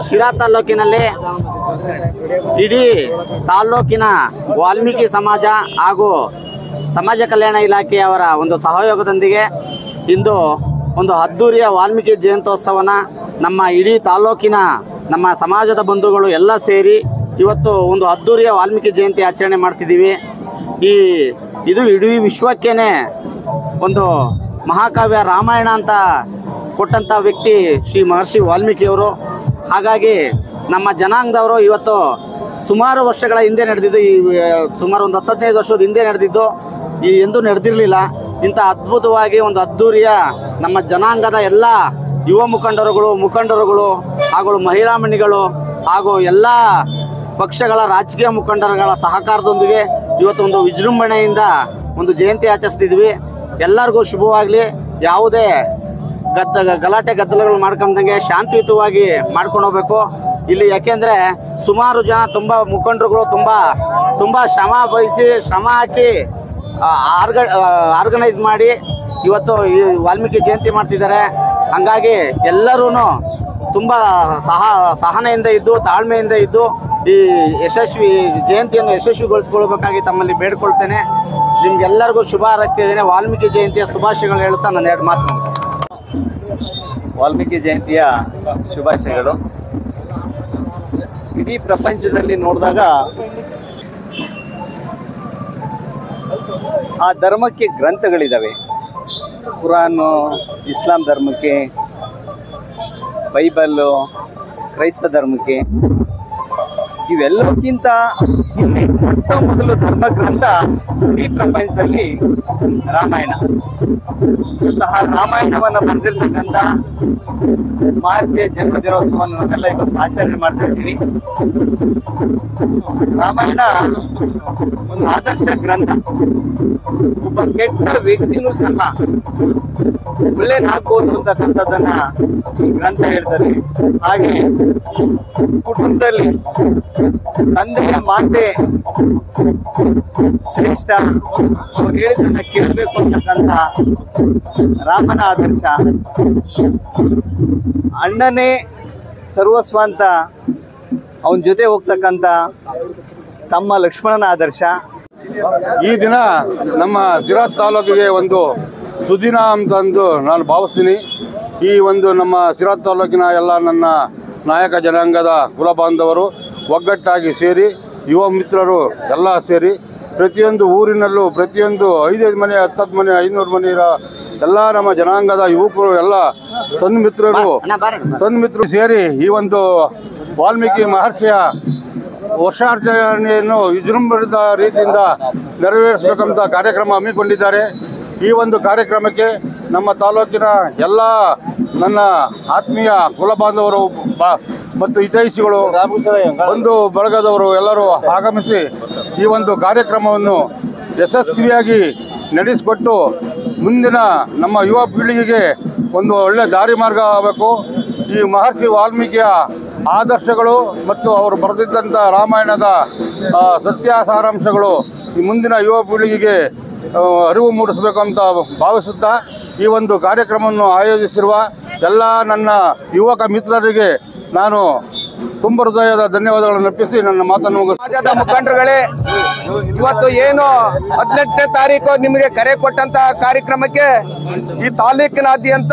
ಶಿರಾ ತಾಲೂಕಿನಲ್ಲಿ ಇಡೀ ತಾಲೂಕಿನ ವಾಲ್ಮೀಕಿ ಸಮಾಜ ಹಾಗೂ ಸಮಾಜ ಕಲ್ಯಾಣ ಇಲಾಖೆಯವರ ಒಂದು ಸಹಯೋಗದೊಂದಿಗೆ ಇಂದು ಒಂದು ಅದ್ದೂರಿಯ ವಾಲ್ಮೀಕಿ ಜಯಂತ್ಯೋತ್ಸವನ ನಮ್ಮ ಇಡೀ ತಾಲೂಕಿನ ನಮ್ಮ ಸಮಾಜದ ಬಂಧುಗಳು ಎಲ್ಲ ಸೇರಿ ಇವತ್ತು ಒಂದು ಅದ್ದೂರಿಯ ವಾಲ್ಮೀಕಿ ಜಯಂತಿ ಆಚರಣೆ ಮಾಡ್ತಿದ್ದೀವಿ. ಇದು ಇಡೀ ವಿಶ್ವಕ್ಕೇನೆ ಒಂದು ಮಹಾಕಾವ್ಯ ರಾಮಾಯಣ ಅಂತ ಕೊಟ್ಟಂಥ ವ್ಯಕ್ತಿ ಶ್ರೀ ಮಹರ್ಷಿ ವಾಲ್ಮೀಕಿಯವರು. ಹಾಗಾಗಿ ನಮ್ಮ ಜನಾಂಗದವರು ಇವತ್ತು ಸುಮಾರು ವರ್ಷಗಳ ಹಿಂದೆ ನಡೆದಿದ್ದು, ಸುಮಾರು ಒಂದು 10-15 ವರ್ಷದ ಹಿಂದೆ ನಡೆದಿದ್ದು, ಎಂದೂ ನಡೆದಿರಲಿಲ್ಲ. ಇಂಥ ಅದ್ಭುತವಾಗಿ ಒಂದು ಅದ್ದೂರಿಯ ನಮ್ಮ ಜನಾಂಗದ ಎಲ್ಲ ಯುವ ಮುಖಂಡರುಗಳು ಹಾಗೂ ಮಹಿಳಾ ಮಣಿಗಳು ಹಾಗೂ ಎಲ್ಲ ಪಕ್ಷಗಳ ರಾಜಕೀಯ ಮುಖಂಡರುಗಳ ಸಹಕಾರದೊಂದಿಗೆ ಇವತ್ತು ಒಂದು ವಿಜೃಂಭಣೆಯಿಂದ ಒಂದು ಜಯಂತಿ ಆಚರಿಸ್ತಿದ್ವಿ. ಎಲ್ಲರಿಗೂ ಶುಭವಾಗಲಿ. ಯಾವುದೇ ಗಲಾಟೆ ಗದ್ದಲಗಳು ಮಾಡ್ಕೊಂಡಂಗೆ ಶಾಂತಿಯುತವಾಗಿ ಮಾಡ್ಕೊಂಡು ಹೋಗ್ಬೇಕು ಇಲ್ಲಿ. ಯಾಕೆಂದರೆ ಸುಮಾರು ಜನ ತುಂಬ ಮುಖಂಡರುಗಳು ತುಂಬ ಶ್ರಮ ಹಾಕಿ ಆರ್ಗನೈಸ್ ಮಾಡಿ ಇವತ್ತು ಈ ವಾಲ್ಮೀಕಿ ಜಯಂತಿ ಮಾಡ್ತಿದ್ದಾರೆ. ಹಂಗಾಗಿ ಎಲ್ಲರೂ ತುಂಬ ಸಹನೆಯಿಂದ ಇದ್ದು ತಾಳ್ಮೆಯಿಂದ ಇದ್ದು ಈ ಜಯಂತಿಯನ್ನು ಯಶಸ್ವಿಗೊಳಿಸ್ಕೊಳ್ಬೇಕಾಗಿ ತಮ್ಮಲ್ಲಿ ಬೇಡ್ಕೊಳ್ತೇನೆ. ನಿಮ್ಗೆಲ್ಲರಿಗೂ ಶುಭ ಹಾರೈಸ್ತಿದ್ದೇನೆ. ವಾಲ್ಮೀಕಿ ಜಯಂತಿಯ ಶುಭಾಶಯಗಳು ಹೇಳುತ್ತಾ ನಾನು 2 ಮಾತು ಮುಗಿಸ್ತೀನಿ. ವಾಲ್ಮೀಕಿ ಜಯಂತಿಯ ಶುಭಾಶಯಗಳು. ಇಡೀ ಪ್ರಪಂಚದಲ್ಲಿ ನೋಡಿದಾಗ ಆ ಧರ್ಮಕ್ಕೆ ಗ್ರಂಥಗಳಿದ್ದಾವೆ. ಕುರಾನು ಇಸ್ಲಾಂ ಧರ್ಮಕ್ಕೆ, ಬೈಬಲ್ಲು ಕ್ರೈಸ್ತ ಧರ್ಮಕ್ಕೆ. ಇವೆಲ್ಲಕ್ಕಿಂತ ಹಿಂದೆ ಮೊಟ್ಟ ಮೊದಲು ಧರ್ಮ ಗ್ರಂಥ ಈ ಪ್ರಪಂಚದಲ್ಲಿ ರಾಮಾಯಣ. ಇಂತಹ ರಾಮಾಯಣವನ್ನು ಬರೆದಿರ್ತಕ್ಕಂಥ ಮಹರ್ಷಿಯ ಜನ್ಮದಿನೋತ್ಸವವನ್ನು ನಾವೆಲ್ಲ ಇವತ್ತು ಆಚರಣೆ ಮಾಡ್ತಾ ಇದ್ದೀವಿ. ರಾಮಾಯಣ ಒಂದು ಆದರ್ಶ ಗ್ರಂಥ. ಒಬ್ಬ ಕೆಟ್ಟ ವ್ಯಕ್ತಿನೂ ಸಹ ಒಳ್ಳೆಯದಾಗ್ಬೋದು ಅಂತಕ್ಕಂಥದ್ದನ್ನ ಈ ಗ್ರಂಥ ಹೇಳ್ತಾರೆ. ಹಾಗೆ ಕುಟುಂಬದಲ್ಲಿ ತಂದೆಯ ಮಾತೆ ಶ್ರೇಷ್ಠ, ಅವ್ರು ಹೇಳಿದ್ದನ್ನ ಕೇಳಬೇಕು ಅಂತಕ್ಕಂಥ ರಾಮನ ಆದರ್ಶ. ಅಣ್ಣನೇ ಸರ್ವಸ್ವ ಅಂತ ಅವನ ಜೊತೆ ಹೋಗ್ತಕ್ಕಂಥ ತಮ್ಮ ಲಕ್ಷ್ಮಣನ ಆದರ್ಶ. ಈ ದಿನ ನಮ್ಮ ಶಿರಾ ತಾಲೂಕಿಗೆ ಒಂದು ಸುದಿನ ಅಂತಂದು ನಾನು ಭಾವಿಸ್ತೀನಿ. ಈ ಒಂದು ನಮ್ಮ ಶಿರಾ ತಾಲೂಕಿನ ಎಲ್ಲ ನನ್ನ ನಾಯಕ ಜನಾಂಗದ ಕುಲ ಬಾಂಧವರು ಒಗ್ಗಟ್ಟಾಗಿ ಸೇರಿ, ಯುವ ಮಿತ್ರರು ಎಲ್ಲ ಸೇರಿ, ಪ್ರತಿಯೊಂದು ಊರಿನಲ್ಲೂ ಪ್ರತಿಯೊಂದು 5 ಮನೆ 10 ಮನೆ 500 ಮನೆ ಇರೋ ಎಲ್ಲ ನಮ್ಮ ಜನಾಂಗದ ಯುವಕರು ಎಲ್ಲ ತನ್ಮಿತ್ರರು ಸೇರಿ ಈ ಒಂದು ವಾಲ್ಮೀಕಿ ಮಹರ್ಷಿಯ ವರ್ಷಾಚರಣೆಯನ್ನು ವಿಜೃಂಭಿತ ರೀತಿಯಿಂದ ನೆರವೇರಿಸಬೇಕಂತ ಕಾರ್ಯಕ್ರಮ ಹಮ್ಮಿಕೊಂಡಿದ್ದಾರೆ. ಈ ಒಂದು ಕಾರ್ಯಕ್ರಮಕ್ಕೆ ನಮ್ಮ ತಾಲೂಕಿನ ಎಲ್ಲ ನನ್ನ ಆತ್ಮೀಯ ಕುಲ ಬಾಂಧವರು ಮತ್ತು ಹಿತೈಷಿಗಳು, ಬಂಧು ಬಳಗದವರು ಎಲ್ಲರೂ ಆಗಮಿಸಿ ಈ ಒಂದು ಕಾರ್ಯಕ್ರಮವನ್ನು ಯಶಸ್ವಿಯಾಗಿ ನಡೆಸಿಕೊಟ್ಟು ಮುಂದಿನ ನಮ್ಮ ಯುವ ಪೀಳಿಗೆಗೆ ಒಂದು ಒಳ್ಳೆಯ ದಾರಿ ಮಾರ್ಗ ಆಗಬೇಕು. ಈ ಮಹರ್ಷಿ ವಾಲ್ಮೀಕಿಯ ಆದರ್ಶಗಳು ಮತ್ತು ಅವರು ಬರೆದಿದ್ದಂಥ ರಾಮಾಯಣದ ಸತ್ಯ ಸಾರಾಂಶಗಳು ಈ ಮುಂದಿನ ಯುವ ಪೀಳಿಗೆಗೆ ಅರಿವು ಮೂಡಿಸಬೇಕು ಅಂತ ಭಾವಿಸುತ್ತಾ ಈ ಒಂದು ಕಾರ್ಯಕ್ರಮವನ್ನು ಆಯೋಜಿಸಿರುವ ಎಲ್ಲ ನನ್ನ ಯುವಕ ಮಿತ್ರರಿಗೆ ನಾನು ತುಂಬ ಹೃದಯದ ಧನ್ಯವಾದಗಳನ್ನು ಅರ್ಪಿಸಿ ನನ್ನ ಮಾತನ್ನು ಸಮಾಜದ ಮುಖಂಡರುಗಳೇ, ಇವತ್ತು ಏನು 18ನೇ ತಾರೀಕು ನಿಮಗೆ ಕರೆ ಕೊಟ್ಟಂತ ಕಾರ್ಯಕ್ರಮಕ್ಕೆ ಈ ತಾಲೂಕಿನಾದ್ಯಂತ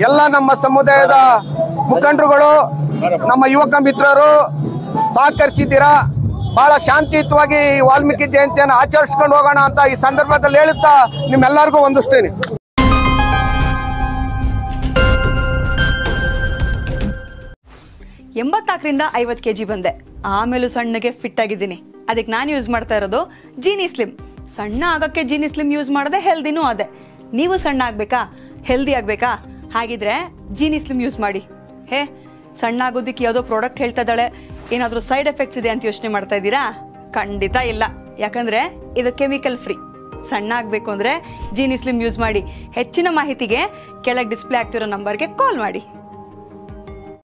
ಎಲ್ಲ ನಮ್ಮ ಸಮುದಾಯದ ಮುಖಂಡರುಗಳು, ನಮ್ಮ ಯುವಕ ಮಿತ್ರರು ಸಹಕರಿಸಿದ್ದೀರಾ. ಬಹಳ ಶಾಂತಿಯುತವಾಗಿ ವಾಲ್ಮೀಕಿ ಜಯಂತಿಯನ್ನು ಆಚರಿಸ್ಕೊಂಡು ಹೋಗೋಣ ಅಂತ ಈ ಸಂದರ್ಭದಲ್ಲಿ ಹೇಳುತ್ತಾ ನಿಮ್ಮೆಲ್ಲರಿಗೂ ವಂದಿಸ್ತೇನೆ. 84ರಿಂದ 50 kg ಬಂದೆ. ಆಮೇಲೂ ಸಣ್ಣಗೆ ಫಿಟ್ ಆಗಿದ್ದೀನಿ. ಅದಕ್ಕೆ ನಾನು ಯೂಸ್ ಮಾಡ್ತಾ ಇರೋದು ಜೀನಿ ಸ್ಲಿಮ್. ಸಣ್ಣ ಆಗೋಕ್ಕೆ ಜೀನಿ ಸ್ಲಿಮ್ ಯೂಸ್ ಮಾಡಿದೆ, ಹೆಲ್ದಿನೂ ಅದೇ. ನೀವು ಸಣ್ಣ ಆಗಬೇಕಾ, ಹೆಲ್ದಿ ಆಗಬೇಕಾ? ಹಾಗಿದ್ರೆ ಜೀನಿ ಸ್ಲಿಮ್ ಯೂಸ್ ಮಾಡಿ. ಸಣ್ಣ ಆಗೋದಕ್ಕೆ ಯಾವುದೋ ಪ್ರಾಡಕ್ಟ್ ಹೇಳ್ತಾ ಇದ್ದಾಳೆ, ಏನಾದರೂ ಸೈಡ್ ಎಫೆಕ್ಟ್ಸ್ ಇದೆ ಅಂತ ಯೋಚನೆ ಮಾಡ್ತಾ ಇದ್ದೀರಾ? ಖಂಡಿತ ಇಲ್ಲ. ಯಾಕಂದರೆ ಇದು ಕೆಮಿಕಲ್ ಫ್ರೀ. ಸಣ್ಣ ಆಗಬೇಕು ಅಂದರೆ ಜೀನಿ ಸ್ಲಿಮ್ ಯೂಸ್ ಮಾಡಿ. ಹೆಚ್ಚಿನ ಮಾಹಿತಿಗೆ ಕೆಳಗೆ ಡಿಸ್ಪ್ಲೇ ಆಗ್ತಿರೋ ನಂಬರ್ಗೆ ಕಾಲ್ ಮಾಡಿ.